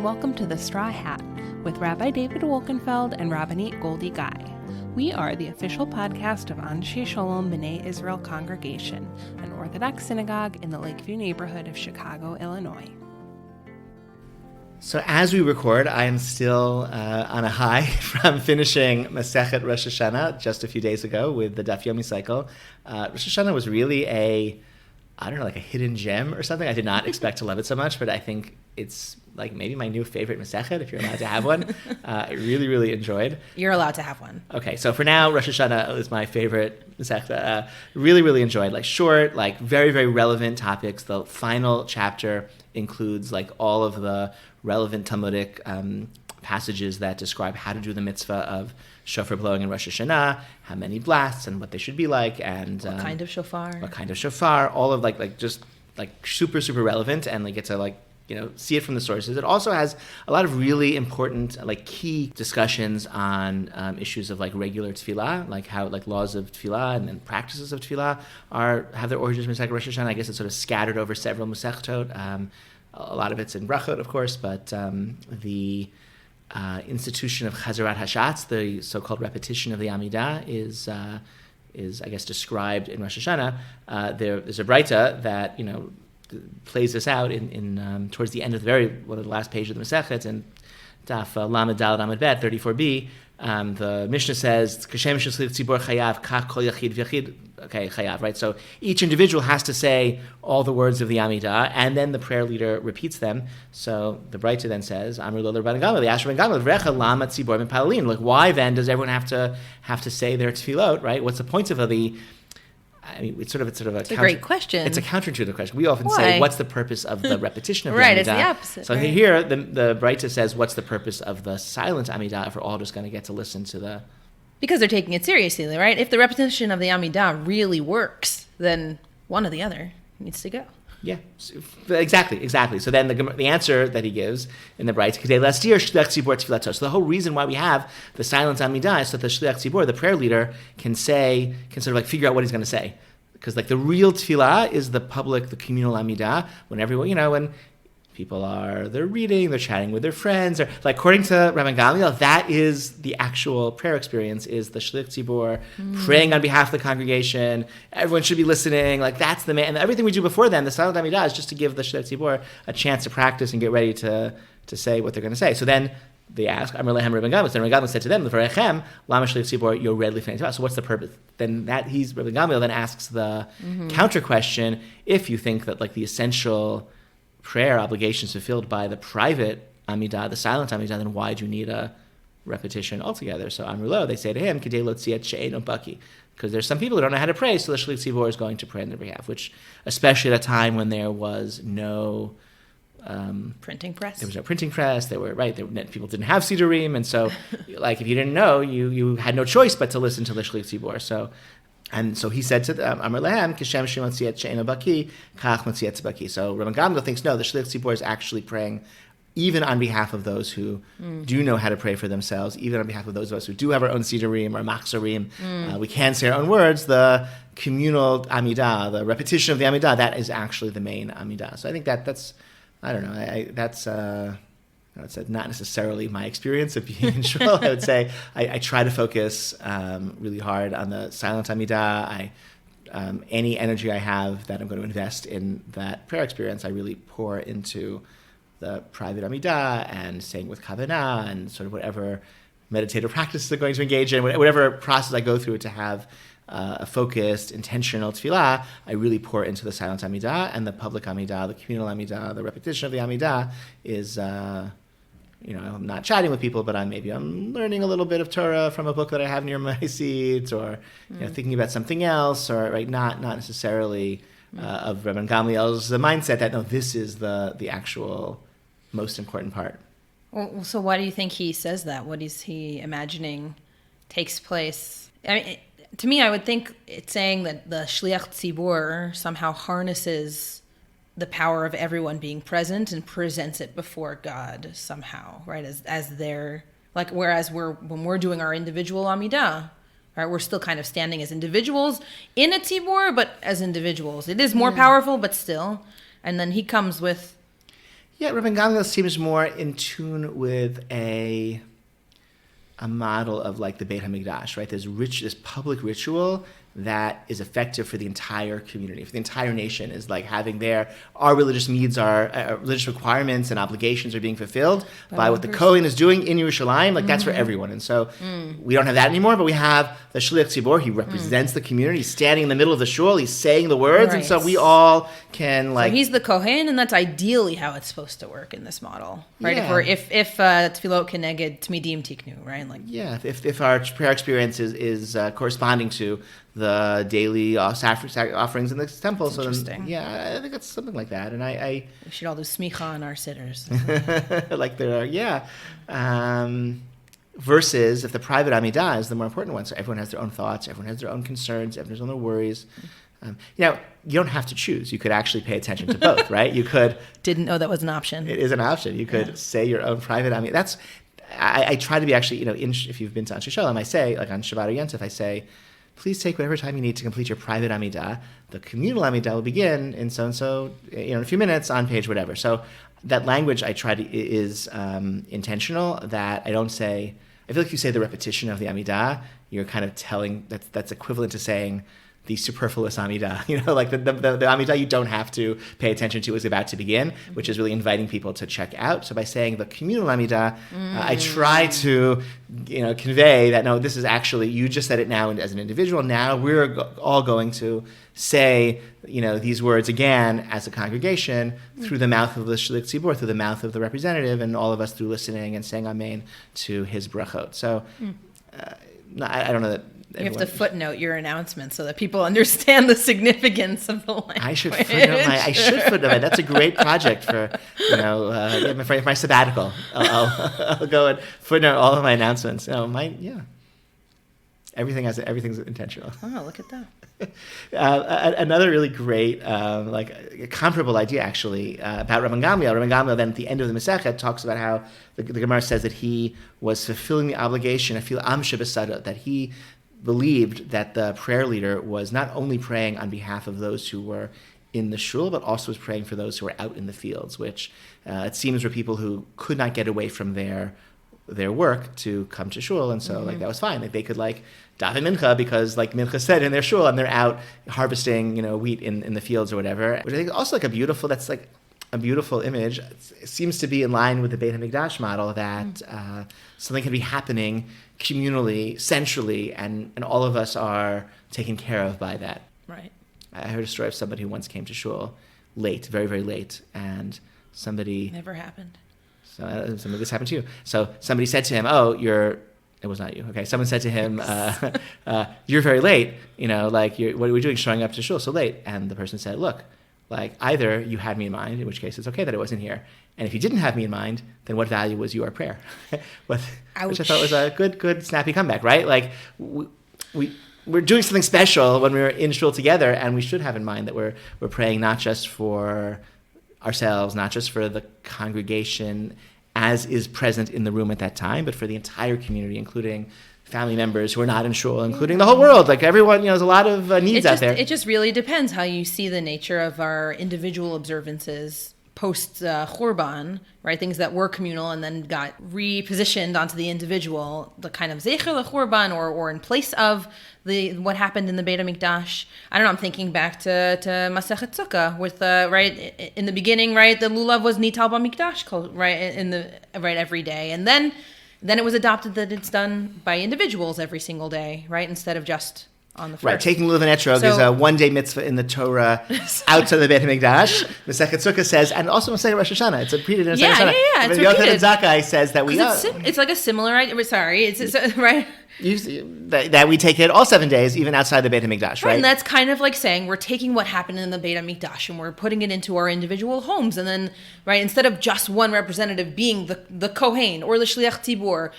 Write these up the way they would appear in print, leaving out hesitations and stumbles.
and welcome to The Straw Hat with Rabbi David Wolkenfeld and Rabbanit Goldie Guy. We are the official podcast of Anshe Shalom B'nai Israel Congregation, an Orthodox synagogue in the Lakeview neighborhood of Chicago, Illinois. So as we record, I am still on a high from finishing Masechet Rosh Hashanah just a few days ago with the Daf Yomi cycle. Rosh Hashanah was really like a hidden gem or something. I did not expect to love it so much, but I think it's like maybe my new favorite Masechet, if you're allowed to have one. I really, really enjoyed. You're allowed to have one. Okay, so for now, Rosh Hashanah is my favorite Masechet. Really, really enjoyed. Like short, like very, very relevant topics. The final chapter includes like all of the relevant Talmudic passages that describe how to do the mitzvah of shofar blowing in Rosh Hashanah, how many blasts and what they should be like, and what kind of shofar, all of like just like super, super relevant, and like get to see it from the sources. It also has a lot of really important like key discussions on issues of like regular tefillah, like how like laws of tefillah and then practices of tefillah have their origins in Masechet Rosh Hashanah. I guess it's sort of scattered over several Masechtot. A lot of it's in brachot, of course, but the institution of Chazarat Hashatz, the so-called repetition of the Amidah, is I guess described in Rosh Hashanah. There's a Breita that plays this out in towards the end of one of the last pages of the Masechet, and Daf Lamed Daled Amud Bet 34b. The Mishnah says, "Kashem sheslich tzibor chayav kach kol yachid v'yachid." Okay, chayav, right? So each individual has to say all the words of the Amidah, and then the prayer leader repeats them. So the Breita then says, "Amru lo Rabbanit Goldie, Rabbanit Goldie, v'recha lama tzibor mipalelim." Like, why then does everyone have to say their tefillot? Right? What's the point of the? I mean, it's a great question. It's a counterintuitive question. We often say, "What's the purpose of the repetition of the right, Amidah?" It's the opposite. So here, the Breita says, "What's the purpose of the silent Amidah if we're all just going to get to listen to the?" Because they're taking it seriously, right? If the repetition of the Amidah really works, then one or the other needs to go. Yeah, exactly. So then the answer that he gives in the Breita, so the whole reason why we have the silent Amidah is so that the Shliach Tzibor, the prayer leader, can sort of like figure out what he's going to say. Because like the real tefillah is the communal Amidah, when everyone, when people they're reading, they're chatting with their friends, or like according to Rabbi Gamliel, that is the actual prayer experience, is the Shliach Tzibor praying on behalf of the congregation. Everyone should be listening. Like that's the main, and everything we do before then, the silent Amidah, is just to give the Shliach Tzibor a chance to practice and get ready to say what they're going to say. So then they ask, Amar lehem Rabbi Gamliel. Then Rabbi Gamliel said to them, "L'varechem lama Shliach Tzibor yored lifnei tefillah." So what's the purpose? Then Rabbi Gamliel then asks the counter question: if you think that like the essential prayer obligations fulfilled by the private Amidah, the silent Amidah, then why do you need a repetition altogether? So Amrulo, they say to him, Kidei lo tziat she'eino baki, because there's some people who don't know how to pray, so the Shliach Tzibor is going to pray on their behalf, which, especially at a time when there was no printing press. There was no printing press. People didn't have Sidurim, and so like if you didn't know, you had no choice but to listen to the Shliach Tzibor. So he said to them, Amar lehem, Kishem Shim Matziat She'ena Baki, Kach Matziat Baki. So Rabban Gamliel thinks, no, the Shliach Tzibor is actually praying even on behalf of those who do know how to pray for themselves, even on behalf of those of us who do have our own Sidurim or Machzorim. We can say our own words. The communal Amidah, the repetition of the Amidah, that is actually the main Amidah. So I think that's, I don't know, that's not necessarily my experience of being in shul. I would say I try to focus really hard on the silent Amidah. Any energy I have that I'm going to invest in that prayer experience, I really pour into the private Amidah and saying with kavanah and sort of whatever meditative practices I'm going to engage in, whatever process I go through to have a focused, intentional tefillah, I really pour into the silent Amidah, and the public Amidah, the communal Amidah, the repetition of the Amidah is... I'm not chatting with people, but I'm learning a little bit of Torah from a book that I have near my seat, or thinking about something else, or not necessarily of Rabban Gamliel's the mindset that no, this is the actual most important part. Well, so why do you think he says that? What is he imagining takes place? I mean, to me, I would think it's saying that the Shliach Tzibor somehow harnesses the power of everyone being present and presents it before God somehow, right? As their, like, whereas when we're doing our individual Amidah, right, we're still kind of standing as individuals in a tzibor, but as individuals. It is more powerful, but still. And then he comes with Yeah, Rabban Gamliel seems more in tune with a model of like the Beit HaMikdash, right? There's this public ritual that is effective for the entire community, for the entire nation, is like having our religious needs, our religious requirements and obligations are being fulfilled by what the Kohen is doing in Yerushalayim. Like that's for everyone. And so we don't have that anymore, but we have the Shliach Tzibor. He represents the community. He's standing in the middle of the shul. He's saying the words. Right. And so we all can like... So he's the Kohen, and that's ideally how it's supposed to work in this model, right? Yeah. If tefillot keneged tmidim tiknu, right? Like, yeah, if our prayer experience is corresponding to the daily offerings in the temple. So then, yeah, I think it's something like that. And we should all do smicha on our sitters. Like there are, yeah. Versus if the private Amidah is the more important one. So everyone has their own thoughts, everyone has their own concerns, everyone has their own worries. You don't have to choose. You could actually pay attention to both, right? You could... Didn't know that was an option. It is an option. You could say your own private Amidah. That's... I try to be actually, if you've been to Anshe Shalom, I say, like on Shabbat or Yom Tov, I say, please take whatever time you need to complete your private Amidah. The communal Amidah will begin in so-and-so, in a few minutes on page whatever. So that language I try to is intentional, that I don't say, I feel like you say the repetition of the Amidah, you're kind of telling, that's equivalent to saying the superfluous Amidah, like the Amidah you don't have to pay attention to is about to begin, which is really inviting people to check out. So by saying the communal Amidah, I try to, convey that, no, this is actually, you just said it now as an individual. Now we're all going to say, these words again as a congregation through the mouth of the Shliach Tzibor, through the mouth of the representative, and all of us through listening and saying Amen to his brachot. So I don't know that. You have to footnote your announcement so that people understand the significance of the language. I should footnote. That's a great project for my sabbatical. I'll go and footnote all of my announcements. Everything's intentional. Oh, look at that. Another really great, comparable idea actually about Rabban Gamliel. Rabban Gamliel then at the end of the Masechet talks about how the Gemara says that he was fulfilling the obligation. I feel amsha b'sada, that he believed that the prayer leader was not only praying on behalf of those who were in the shul, but also was praying for those who were out in the fields, which it seems were people who could not get away from their work to come to shul, and so that was fine. Like they could daven mincha because mincha said in their shul, and they're out harvesting wheat in the fields or whatever. Which I think also a beautiful image. It seems to be in line with the Beit HaMikdash model that something can be happening communally, centrally, and all of us are taken care of by that. Right. I heard a story of somebody who once came to shul late, very, very late, and somebody... Never happened. So this happened to you. So somebody said to him, it was not you. Okay, someone said to him, you're very late, what are we doing showing up to shul so late? And the person said, look, either you had me in mind, in which case it's okay that I wasn't here, and if you didn't have me in mind, then what value was your prayer? Which I thought was a good, snappy comeback, right? We're doing something special when we're in shul together, and we should have in mind that we're praying not just for ourselves, not just for the congregation as is present in the room at that time, but for the entire community, including family members who are not in shul, including the whole world. Everyone, there's a lot of needs out there. It just really depends how you see the nature of our individual observances post Churban, right? Things that were communal and then got repositioned onto the individual, the kind of Zecher LeChurban or in place of what happened in the Beit HaMikdash. I don't know, I'm thinking back to Masechet Sukkah with, right, in the beginning, right, the lulav was Nital BaMikdash, right, every day. And then it was adopted that it's done by individuals every single day, right, instead of just on the first. Right, taking lulav and etrog is a one-day mitzvah in the Torah outside the Beit HaMikdash. Masechet Sukkah says, and also Masechet Rosh Hashanah. It's repeated in Masechet Rosh Hashanah. Yeah, it's repeated. Zakai says that it's like a similar idea. Sorry, it's right. That we take it all 7 days, even outside the Beit HaMikdash, right? And that's kind of like saying we're taking what happened in the Beit HaMikdash and we're putting it into our individual homes. And then, right, instead of just one representative being the Kohen or the Shliach Tzibor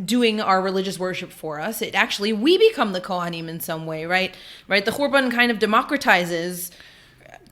doing our religious worship for us, we become the Kohanim in some way, right? Right? The Churban kind of democratizes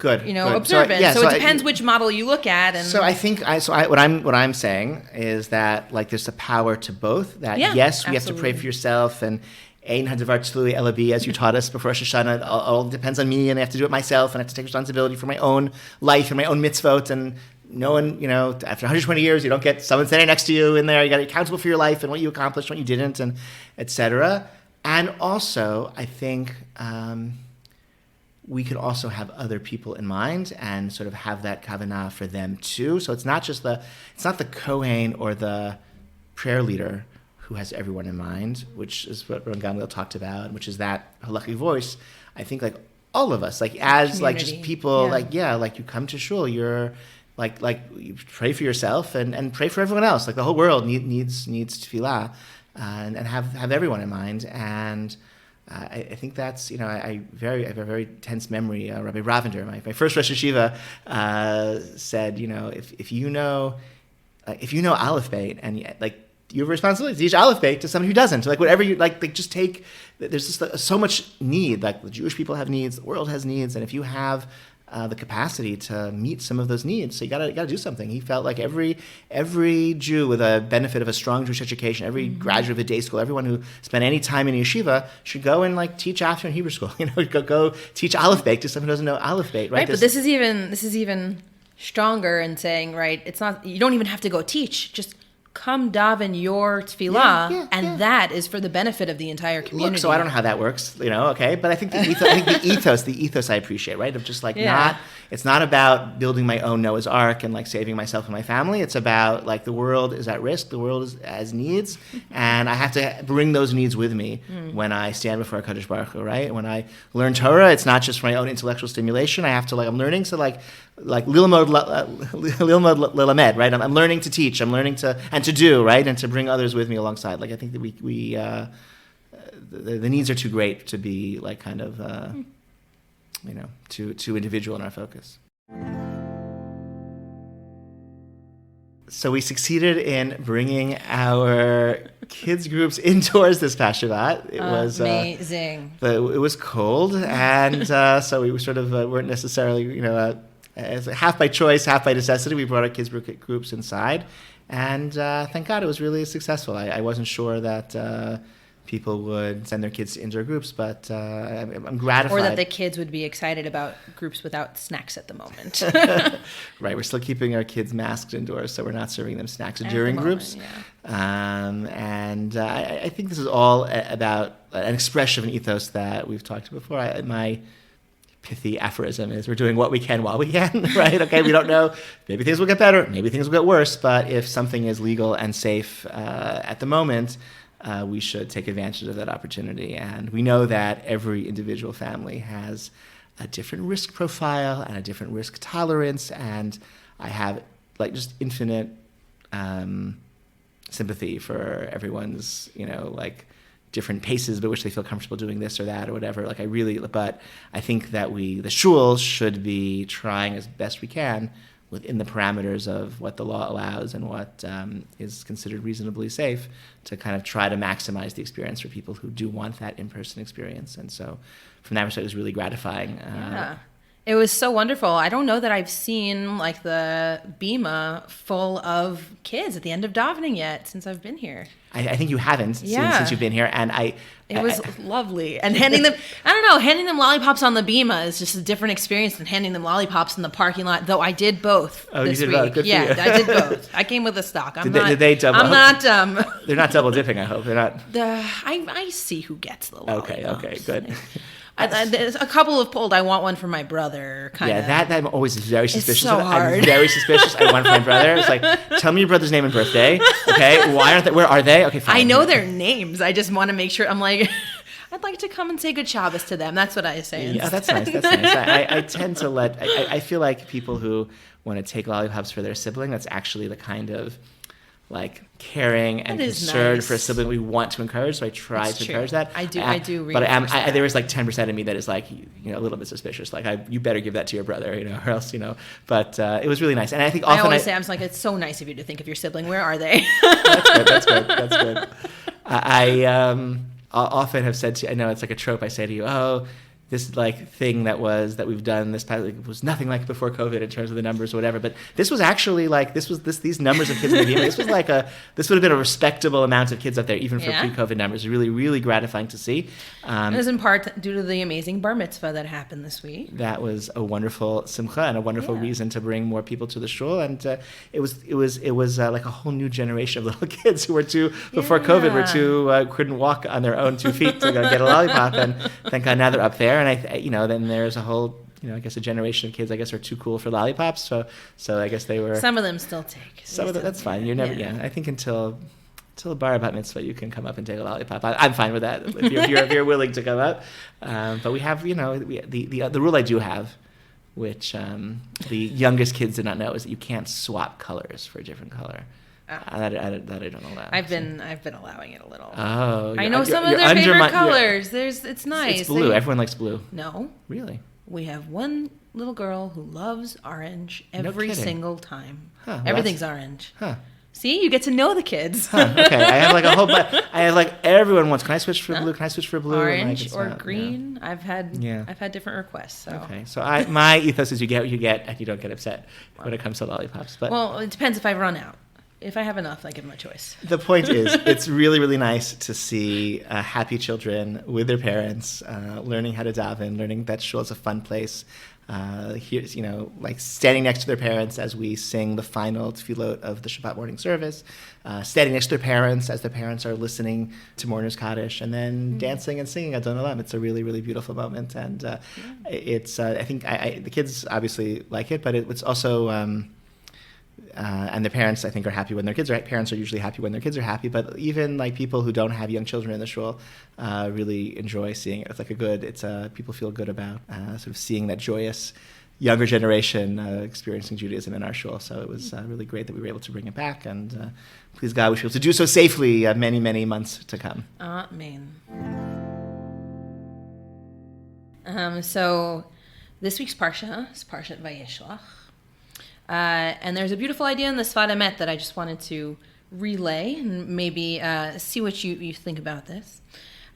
observance. So it depends which model you look at. And so I think what I'm saying is that there's a power to both. That yes, we have to pray for yourself, and Ein hadavar tluy ela bi, as you taught us before Rosh Hashanah. All depends on me, and I have to do it myself, and I have to take responsibility for my own life and my own mitzvot, and no one, after 120 years, you don't get someone standing next to you in there. You got to be accountable for your life and what you accomplished, what you didn't, and et cetera. And also, I think we could also have other people in mind and sort of have that kavanah for them too. So it's not the Kohen or the prayer leader who has everyone in mind, which is what Ron Gamliel talked about, which is that halachic voice. I think like all of us, like as community. like just people, like you come to shul, you're like you pray for yourself and pray for everyone else. Like the whole world needs tefillah, and have everyone in mind. And I think that's, I have a very tense memory. Rabbi Ravender, my first Rosh Hashiva, said, if you know Aleph Beit, and like you have a responsibility to teach Aleph Beit to somebody who doesn't. So, like whatever you like just take. There's just so much need. Like the Jewish people have needs, the world has needs, and if you have the capacity to meet some of those needs, so you gotta do something. He felt like every Jew with a benefit of a strong Jewish education, every graduate of a day school, everyone who spent any time in a yeshiva should go and like teach after in Hebrew school. Go teach Aleph Beit to someone who doesn't know Aleph Beit. Right. But this is even stronger in saying, right, it's not, you don't even have to go teach, just come daven your tefillah, that is for the benefit of the entire community. Look, so I don't know how that works, okay, but I think the ethos I appreciate, right, of just like it's not about building my own Noah's Ark and like saving myself and my family. It's about like the world is at risk, the world has needs, and I have to bring those needs with me when I stand before HaKadosh Baruch Hu, right? When I learn Torah, it's not just for my own intellectual stimulation. I have to I'm learning to like lilmod lelamed, right? I'm learning to teach. I'm learning to do, right, and to bring others with me alongside. Like I think that we the needs are too great to be like kind of too individual in our focus. So we succeeded in bringing our kids groups indoors this past Shabbat. It was amazing. It was cold, and so we sort of weren't necessarily as half by choice, half by necessity. We brought our kids groups inside. And thank God it was really successful. I wasn't sure that people would send their kids to indoor groups, but I'm gratified. Or that the kids would be excited about groups without snacks at the moment. Right, we're still keeping our kids masked indoors, so we're not serving them snacks during groups. And I think this is all about an expression of an ethos that we've talked about before. My pithy aphorism is we're doing what we can while we can, right? Okay, we don't know. Maybe things will get better. Maybe things will get worse. But if something is legal and safe at the moment, we should take advantage of that opportunity. And we know that every individual family has a different risk profile and a different risk tolerance. And I have like just infinite sympathy for everyone's, different paces by which they feel comfortable doing this or that or whatever. But I think that the shuls should be trying as best we can within the parameters of what the law allows and what is considered reasonably safe to kind of try to maximize the experience for people who do want that in-person experience. And so from that perspective, it was really gratifying. It was so wonderful. I don't know that I've seen like the bima full of kids at the end of davening yet since I've been here. I think you haven't since you've been here, and it was lovely. And handing them lollipops on the bima is just a different experience than handing them lollipops in the parking lot. Though I did both. Oh, this you did week. both. Good for you. you. I did both. I came with a stock. Did they double? I'm not. They're not double dipping. I hope they're not. I see who gets the lollipops. Okay, good. There's a couple of pulled. I want one for my brother. That I'm always very suspicious. It's so hard. I'm very suspicious. I want for my brother. It's like, tell me your brother's name and birthday. Okay, why aren't they? Where are they? Okay, fine. I know their names. I just want to make sure. I'm like, I'd like to come and say good Shabbos to them. That's what I say. Yeah, that's nice. I tend to I feel like people who want to take lollipops for their sibling, that's actually the kind of like caring and concern for a sibling we want to encourage, so I try to encourage that. I do. But there is like 10% of me that is like, a little bit suspicious. Like, you better give that to your brother, or else, But it was really nice, and I think often I always say, I'm like, it's so nice of you to think of your sibling. Where are they? That's good. I often have said to you, I know it's like a trope. I say to you, this like thing that we've done this past, like, was nothing like before COVID in terms of the numbers or whatever. But this was actually like these numbers of kids in the bima. This would have been a respectable amount of kids up there even for pre-COVID numbers. Really, really gratifying to see. It was in part due to the amazing bar mitzvah that happened this week. That was a wonderful simcha and a wonderful reason to bring more people to the shul. And it was like a whole new generation of little kids who were before COVID couldn't walk on their own 2 feet to go get a lollipop. And thank God now they're up there. And then there's a whole, I guess a generation of kids, I guess, are too cool for lollipops. So I guess they were. Some of them still take. That's fine. You're never. Yeah. I think until a bar bat mitzvah, you can come up and take a lollipop. I'm fine with that if you're willing to come up. But we have, the rule I do have, which the youngest kids did not know, is that you can't swap colors for a different color. That I don't allow. I've been allowing it a little. Oh, I know some of their favorite colors. It's nice. It's blue. Everyone likes blue. No. Really? We have one little girl who loves orange every single time. Huh, well, everything's orange. Huh. See, you get to know the kids. Okay, I have like a whole bunch. I have like everyone wants. Can I switch for blue? Can I switch for blue? Orange or green? Yeah. I've had different requests. So. Okay, so my ethos is you get what you get, and you don't get upset when it comes to lollipops. But it depends if I run out. If I have enough, I give them a choice. The point is, it's really, really nice to see happy children with their parents, learning how to daven, learning that shul is a fun place. Here's, like standing next to their parents as we sing the final tefillot of the Shabbat morning service, standing next to their parents as their parents are listening to Mourner's Kaddish, and then dancing and singing Adon Olam. It's a really, really beautiful moment, and it's. I think the kids obviously like it, but it's also. And their parents, I think, are happy when their kids are. Parents are usually happy when their kids are happy. But even like people who don't have young children in the shul really enjoy seeing it. It's like people feel good about sort of seeing that joyous younger generation experiencing Judaism in our shul. So it was really great that we were able to bring it back. And please God, we should be able to do so safely many, many months to come. Amen. So this week's Parsha is Parshat Vayishlach. And there's a beautiful idea in the Sfat Emet that I just wanted to relay and maybe see what you think about this.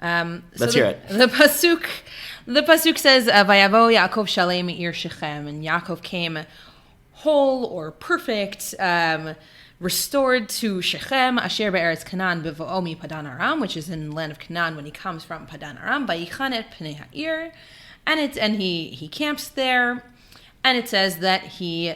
Let's hear it. The pasuk says, "Vayavo Yaakov shalem me'ir Shechem," and Yaakov came whole or perfect, restored to Shechem, asher be'eretz Canaan bevo'o mi Padan Aram, which is in the land of Canaan when he comes from Padan Aram. Vayichan et pnei ha'ir, and he camps there, and it says that he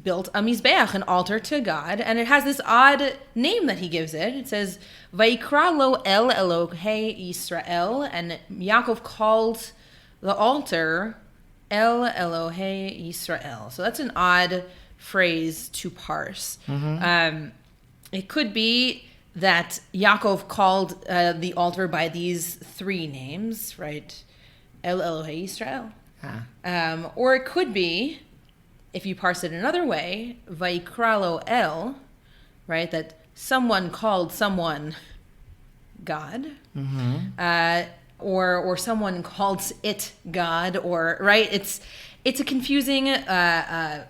built a mizbeach, an altar to God, and it has this odd name that he gives it. It says, "Vayikra lo El Elohei Yisrael," and Yaakov called the altar El Elohei Yisrael. So that's an odd phrase to parse. Mm-hmm. It could be that Yaakov called the altar by these three names, right? El Elohei Yisrael. Or it could be, if you parse it another way, Vayikra lo El, right? That someone called someone God, or someone called it God, or right? It's a confusing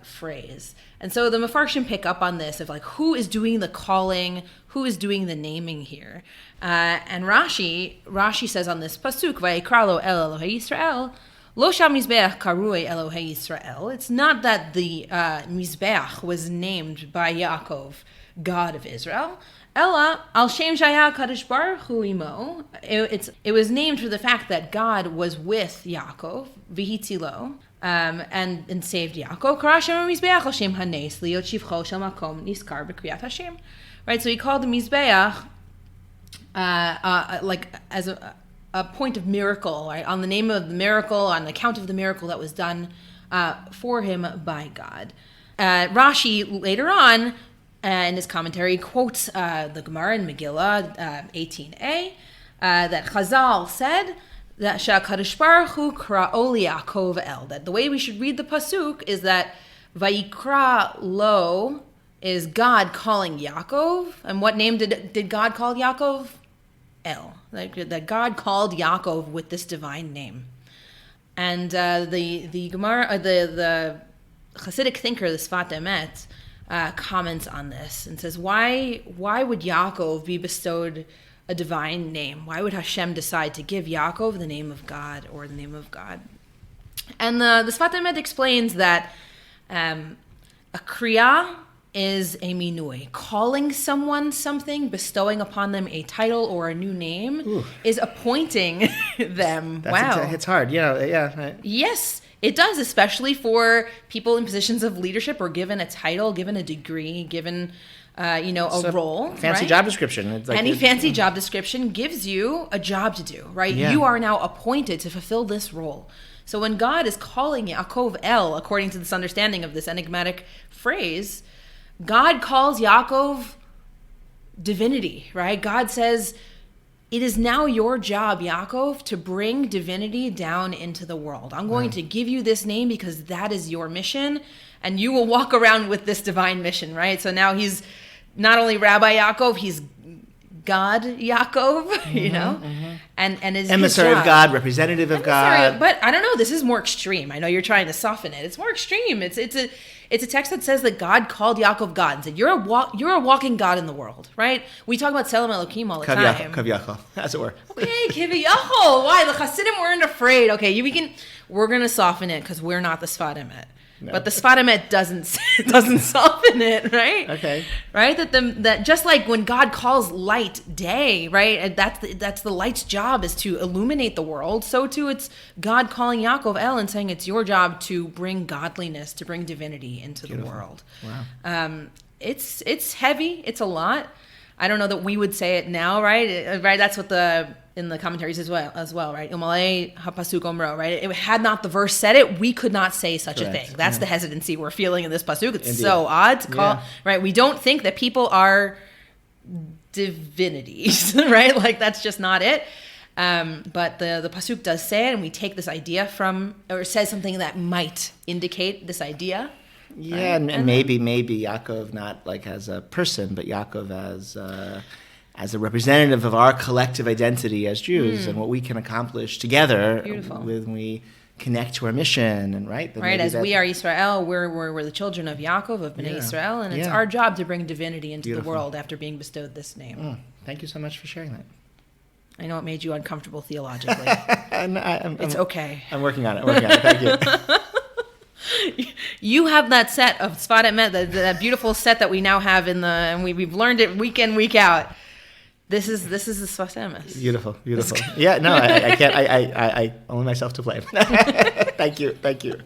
phrase, and so the Mefarshim pick up on this of like who is doing the calling, who is doing the naming here, and Rashi says on this pasuk, Vayikra lo El Elohei Yisrael. Lo sham mizbeach karui Elohei Yisrael. It's not that the mizbeach was named by Yaakov, God of Israel. Ella al shem shaya kadosh baruch hu imo. It was named for the fact that God was with Yaakov, vihitzilo, and saved Yaakov. Kara shem mizbeach al shem hanes liot shivcho shel makom niskar b'kriyat Hashem. Right. So he called the mizbeach like as a point of miracle, right? On the name of the miracle, on account of the miracle that was done for him by God. Rashi later on in his commentary quotes the Gemara in Megillah 18a that Chazal said that Shakadosh Baruch Hu kra'o liYaakov El, that the way we should read the pasuk is that Vayikra lo is God calling Yaakov, and what name did God call Yaakov? El. Like that God called Yaakov with this divine name. And the Gemara, the Hasidic thinker, the Sfat Emet, comments on this and says, why would Yaakov be bestowed a divine name? Why would Hashem decide to give Yaakov the name of God or the name of God? And the Sfat Emet explains that a kriya is a minui. Calling someone something, bestowing upon them a title or a new name, is appointing them. It's hard. Yeah. Right. Yes, it does, especially for people in positions of leadership or given a title, given a degree, given a role. Fancy job description. It's like Any fancy job description gives you a job to do, right? Yeah. You are now appointed to fulfill this role. So when God is calling Yaakov El, according to this understanding of this enigmatic phrase, God calls Yaakov divinity, right? God says, it is now your job, Yaakov, to bring divinity down into the world. I'm going to give you this name because that is your mission, and you will walk around with this divine mission, right? So now he's not only Rabbi Yaakov, he's God Yaakov, and is emissary of God, representative of God. But I don't know. This is more extreme. I know you're trying to soften it. It's more extreme. It's a text that says that God called Yaakov God and said, "You're a walking God in the world." Right? We talk about Tselem Elokim all the time. Kaviyachol, as it were. Okay, Kaviyachol. Why the Hasidim weren't afraid? Okay, we're gonna soften it because we're not the Sfat Emet. No. But the Sfat Emet doesn't soften it, right? Okay. Right? That just like when God calls light day, right? And that's the light's job is to illuminate the world. So too, it's God calling Yaakov El and saying it's your job to bring godliness, to bring divinity into the world. Wow. It's heavy. It's a lot. I don't know that we would say it now, right? Right. That's what in the commentaries as well, right? Umalei hapasuk omro, right? It had not the verse said it, we could not say such a thing. That's the hesitancy we're feeling in this pasuk. It's so odd to call, right? We don't think that people are divinities, right? Like that's just not it. But the pasuk does say it, and we take this idea from, or says something that might indicate this idea. Yeah, right? and maybe Yaakov not like as a person, but Yaakov as a representative of our collective identity as Jews and what we can accomplish together when we connect to our mission, and right, as we are Israel, we're the children of Yaakov, of Bnei Israel, and it's our job to bring divinity into the world after being bestowed this name. Thank you so much for sharing that. I know it made you uncomfortable theologically. It's okay. I'm working on it. Thank you. You have that set of Sfat Emet, that beautiful set that we now have and we've learned it week in, week out. This is the Sfat Emet. Beautiful. Yeah, no, I can't. I own myself to blame. Thank you.